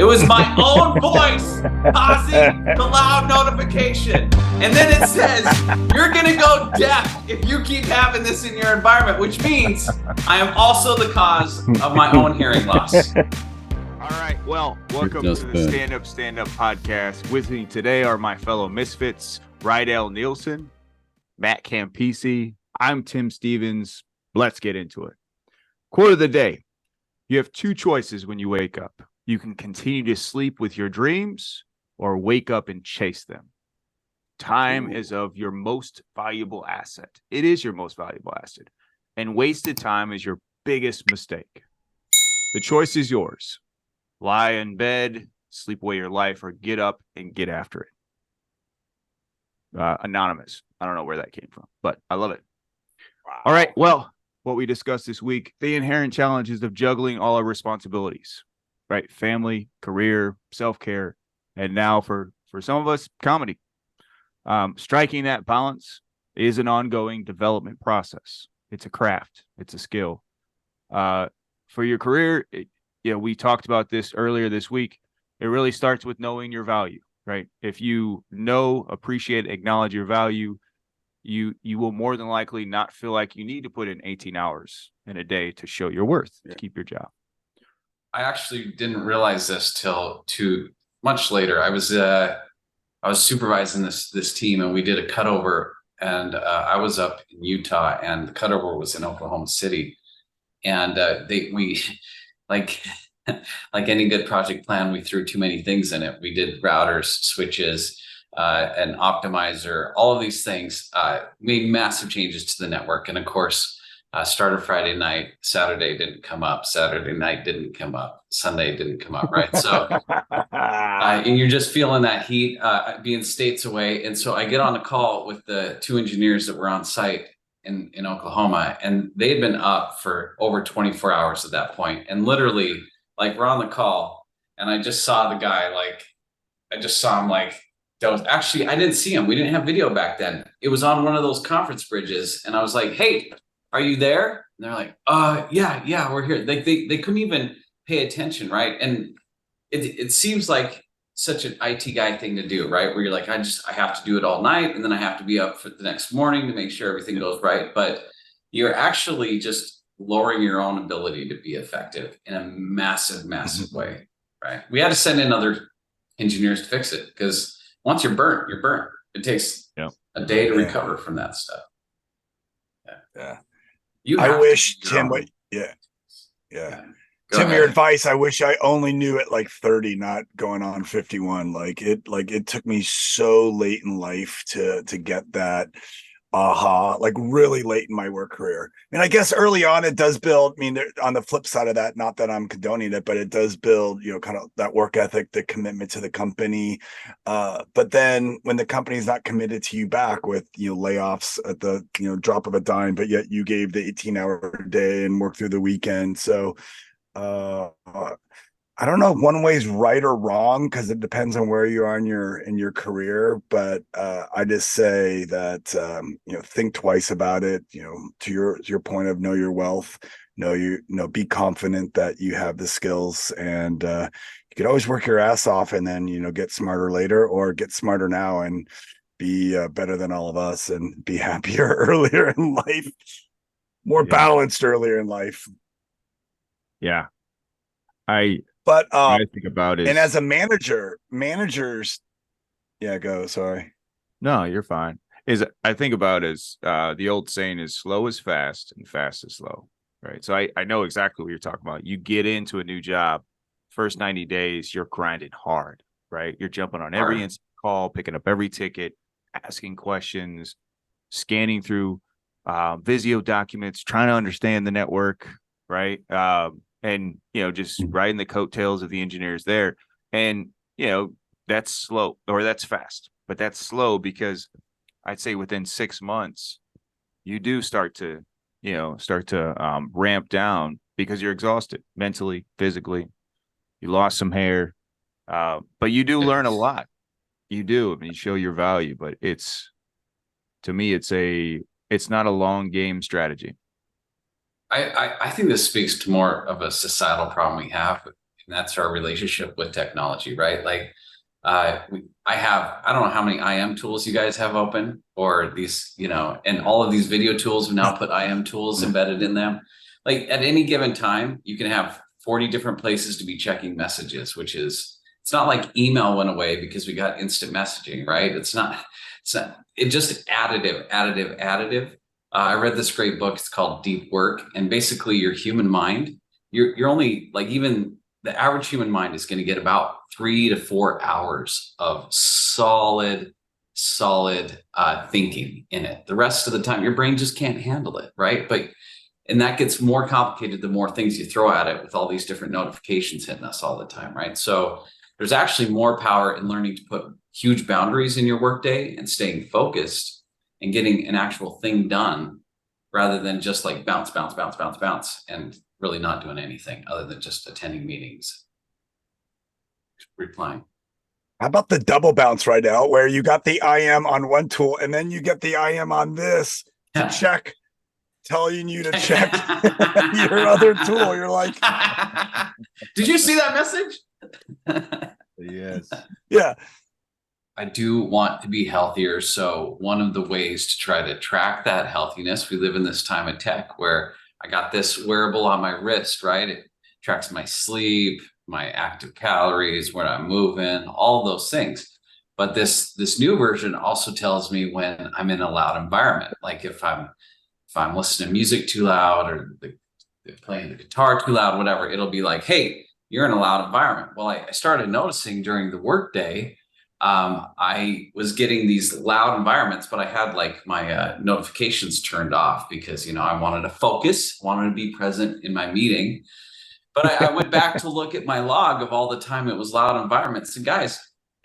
It was my own voice causing the loud notification. And then it says, you're going to go deaf if you keep having this in your environment, which means I am also the cause of my own hearing loss. All right. Well, welcome to the Standup Standup podcast. With me today are my fellow Misfits, Rydel Nielsen, Matt Campisi. I'm Tim Stevens. Let's get into it. Quote of the day. You have two choices when you wake up. You can continue to sleep with your dreams or wake up and chase them. Time is of your most valuable asset. It is your most valuable asset. And wasted time is your biggest mistake. The choice is yours. Lie in bed, sleep away your life, or get up and get after it. Anonymous. I don't know where that came from, but I love it. Wow. All right. Well, what we discussed this week, the inherent challenges of juggling all our responsibilities, right? Family, career, self-care, and now for some of us, comedy. Striking that balance is an ongoing development process. It's a craft. It's a skill. For your career, we talked about this earlier this week. It really starts with knowing your value, right? If you know, appreciate, acknowledge your value, you will more than likely not feel like you need to put in 18 hours in a day to show your worth, to keep your job. I actually didn't realize this till too much later. I was supervising this team, and we did a cutover, and I was up in Utah, and the cutover was in Oklahoma City, and we like any good project plan, we threw too many things in it. We did routers, switches, an optimizer, all of these things, made massive changes to the network, and of course. Started Friday night, Saturday didn't come up, Saturday night didn't come up, Sunday didn't come up, right? So, and you're just feeling that heat, being states away. And so I get on a call with the two engineers that were on site in Oklahoma, and they had been up for over 24 hours at that point. And literally, like, we're on the call, and I just saw the guy, actually, I didn't see him. We didn't have video back then. It was on one of those conference bridges. And I was like, hey, are you there? And they're like, yeah, we're here. They couldn't even pay attention, right? And it seems like such an IT guy thing to do, right? Where you're like, I have to do it all night, and then I have to be up for the next morning to make sure everything goes right. But you're actually just lowering your own ability to be effective in a massive, massive way, right? We had to send in other engineers to fix it, because once you're burnt, you're burnt. It takes a day to recover from that stuff. Yeah. I wish Tim would, Tim, your advice, I wish I only knew at like 30, not going on 51. It took me so late in life to get that like really late in my work career. I mean, I guess early on it does build, on the flip side of that, not that I'm condoning it, but it does build, kind of that work ethic, the commitment to the company. But then when the company's not committed to you back with, layoffs at the, drop of a dime, but yet you gave the 18-hour day and work through the weekend. So, I don't know if one way is right or wrong, because it depends on where you are in your career. But I just say that think twice about it. To your point of know your wealth, be confident that you have the skills, and you could always work your ass off and then get smarter later, or get smarter now and be better than all of us and be happier earlier in life, more balanced earlier in life. Yeah, But I think about it, and as a managers, go. Sorry. No, you're fine. I think about is the old saying is slow is fast and fast is slow, right? So I know exactly what you're talking about. You get into a new job, first 90 days, you're grinding hard, right? You're jumping on every instant call, picking up every ticket, asking questions, scanning through Visio documents, trying to understand the network, right? And, just riding the coattails of the engineers there. And, that's slow, or that's fast, but that's slow because I'd say within 6 months, you do start to ramp down because you're exhausted mentally, physically. You lost some hair, but you do learn a lot. You do. I mean, you show your value, but to me, it's not a long game strategy. I think this speaks to more of a societal problem we have and that's our relationship with technology, right? Like, I don't know how many IM tools you guys have open, or these, and all of these video tools have now put IM tools embedded in them. Like at any given time, you can have 40 different places to be checking messages, it's not like email went away because we got instant messaging, right? It's just additive. I read this great book. It's called Deep Work. And basically your human mind, you're only like, even the average human mind is going to get about 3 to 4 hours of solid thinking in it. The rest of the time, your brain just can't handle it, right? And that gets more complicated the more things you throw at it, with all these different notifications hitting us all the time, right? So there's actually more power in learning to put huge boundaries in your workday and staying focused and getting an actual thing done, rather than just like bounce, and really not doing anything other than just attending meetings, replying. How about the double bounce right now, where you got the IM on one tool and then you get the IM on this to check, telling you to check your other tool. You're like, did you see that message? Yes. Yeah. I do want to be healthier. So one of the ways to try to track that healthiness, we live in this time of tech where I got this wearable on my wrist, right? It tracks my sleep, my active calories, where I'm moving, all those things. But this new version also tells me when I'm in a loud environment. Like if I'm listening to music too loud, or playing the guitar too loud, whatever, it'll be like, hey, you're in a loud environment. Well, I started noticing during the workday, I was getting these loud environments, but I had like my notifications turned off because, I wanted to focus, wanted to be present in my meeting. But I went back to look at my log of all the time it was loud environments. And guys,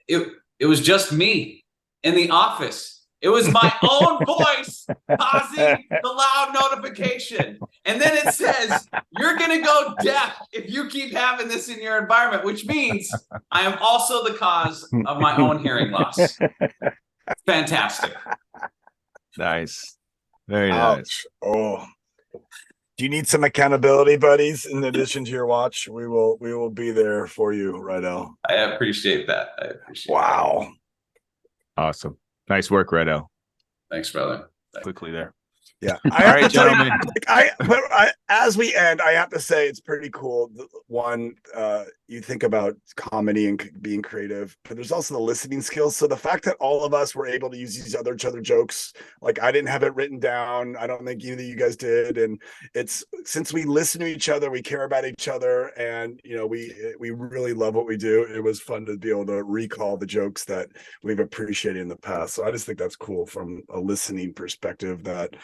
it was just me in the office. It was my own voice causing the loud notification. And then it says, you're going to go deaf if you keep having this in your environment, which means I am also the cause of my own hearing loss. Fantastic. Nice. Very Ouch. nice. Oh, do you need some accountability buddies in addition to your watch? We will be there for you, Rydel. I appreciate that. Wow. Awesome. Nice work, Rydel. Thanks, brother. Quickly there. Yeah. All right, gentlemen. As we end, I have to say it's pretty cool. One, you think about comedy and being creative, but there's also the listening skills. So the fact that all of us were able to use each other jokes, like I didn't have it written down. I don't think either of you guys did. And it's, since we listen to each other, we care about each other, and we really love what we do. It was fun to be able to recall the jokes that we've appreciated in the past. So I just think that's cool from a listening perspective, that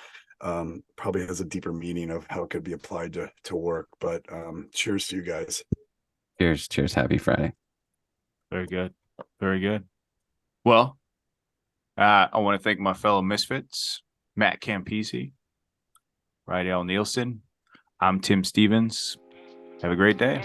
probably has a deeper meaning of how it could be applied to work. But cheers to you guys. Cheers. Happy Friday. Very good. Well, I want to thank my fellow Misfits, Matt Campisi, Rydel Nielsen. I'm Tim Stevens. Have a great day.